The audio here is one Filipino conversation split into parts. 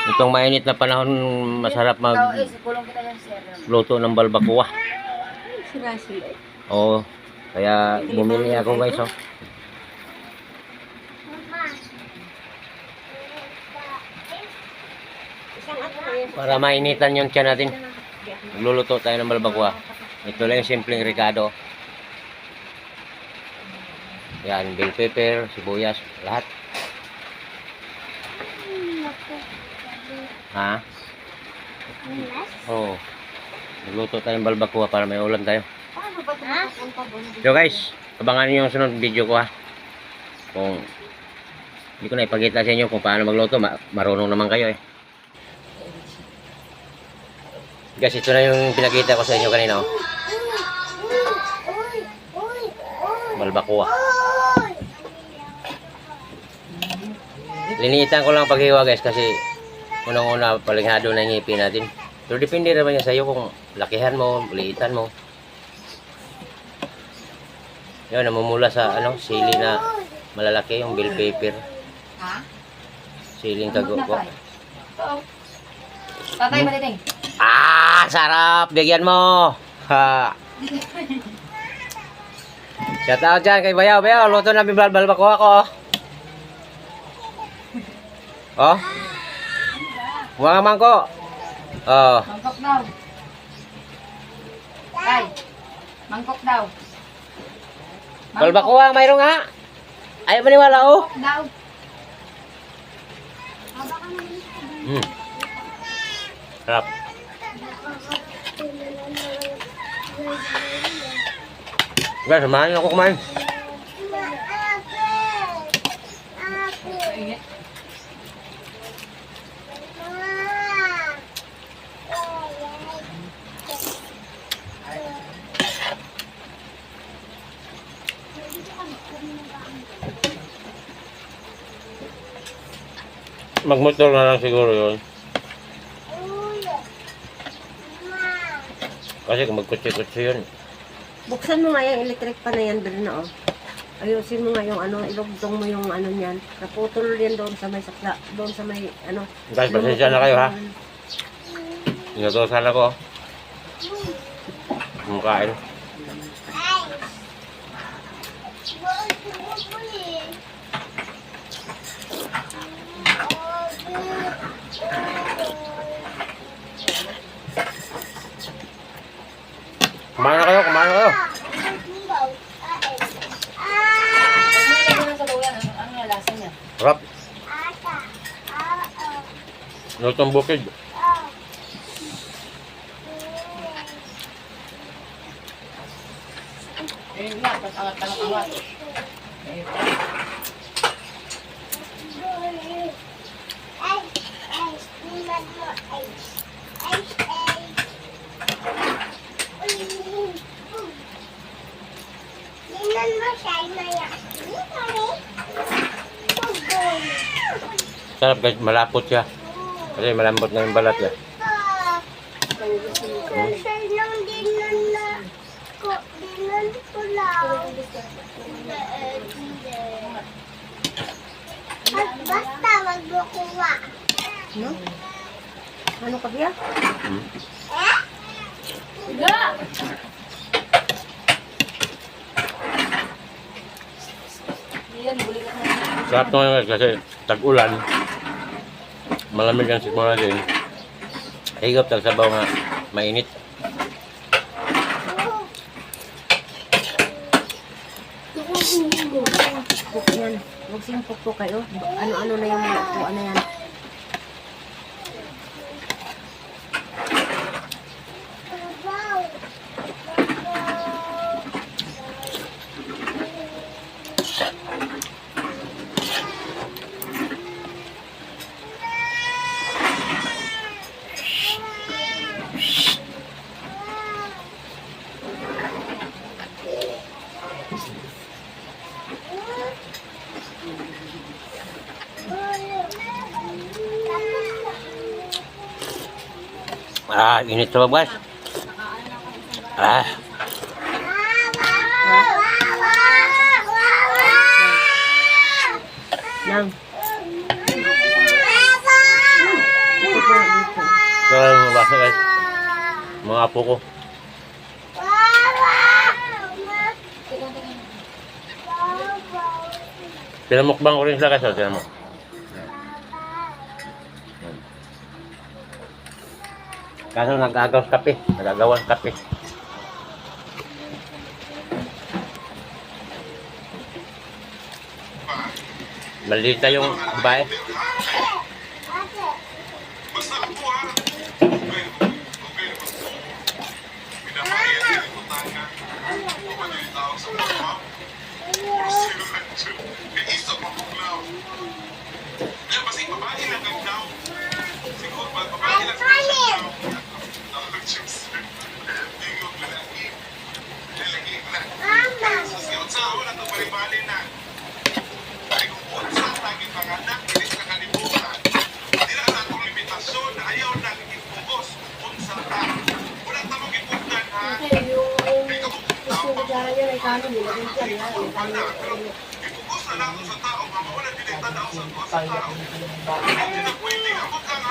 Itong mainit na panahon, masarap magluto ng balbacoa. Oo. Kaya bumili ako guys, oh. Para mainitan yung tiyan natin. Magluluto tayo ng balbacoa. Ito lang yung simpleng ricado. Yan, bell pepper, sibuyas, lahat. Ha? Oo. Magluto tayo ng balbacoa para may ulam tayo. So guys, abangan niyo yung sunod video ko ha. Kung hindi ko na ipakita sa inyo kung paano magluto, marunong naman kayo eh. Guys, ito na yung pinakita ko sa inyo kanina, oh. Balbacoa. Linitan ko lang paghiwa guys kasi unang-una palinghado na yung ngipin natin. Pero depende naman yan sa iyo kung lakihan mo, liitan mo. Yan, namumula sa sili na malalaki, yung bell pepper. Siling kaguko. Tatay, maliting. Ah, sarap! Bigyan mo! Ha! Shout out dyan kay Bayaw. Bayaw, luto na balbacoa ko. Oh. Huwag ang mangko. Oh. Mangkok daw. Tay, mangkok daw. Balbacoa, mayroon nga. Ayaw maniwala, oh. Mangkok daw. Sarap. Guys, samahan niyo ako kumain. Magmotor na lang siguro yun. Kasi kung magkutsi-kutsi yun. Buksan mo nga yung electric pa na yan doon na, oh. Ayusin mo nga yung ilugtong mo yung niyan. Naputol yan doon sa may sakla, doon sa may Guys, pasensya na kayo ha. Inutosan ako. Makain. Kumain na kayo, kumain na kayo. Ano yung lasa niya? Sarap. Lutong bukid. Ayun nga, tapos angat-angat. Sarap guys, malapot siya. Kasi malambot na yung balat niya. Basta magbukuha. No? Ano ka biya? Wala! Yan, buli ka na. Sarap naman guys kasi tag-ulan. Malamig ang sikmo natin. Higop tag-sabaw nga mainit. Yan. Huwag simpok po kayo. Ano-ano na yung ano yan. Ah, init sa guys. Ah. Lang. Ito lang yung mabasa guys. Mga apo ko. Pinamukbang ko rin sila guys. Pinamuk. Kaso nag-agaw sa kape. Nag-agawan sa kape. Malita yung babae.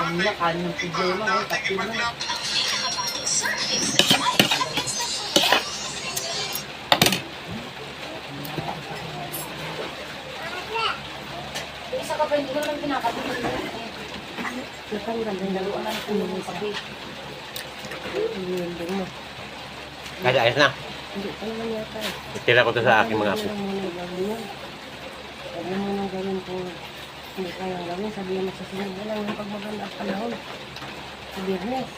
Kanina kanin ng problema, no? Tatlo na. Yung isa ka pa, hindi ko naman pinakatulog. Natanggal din. Daluan na ng ng kape. Hindi mo. Kasi ayos na. Hindi pa naman yata eh. Itira ko to sa aking mga apo. Huwag mo nang gawin kung hindi kayang gawin. Sabihin mo sa sunod na lang yung pagmaganda ang panahon. Sa Biyernes.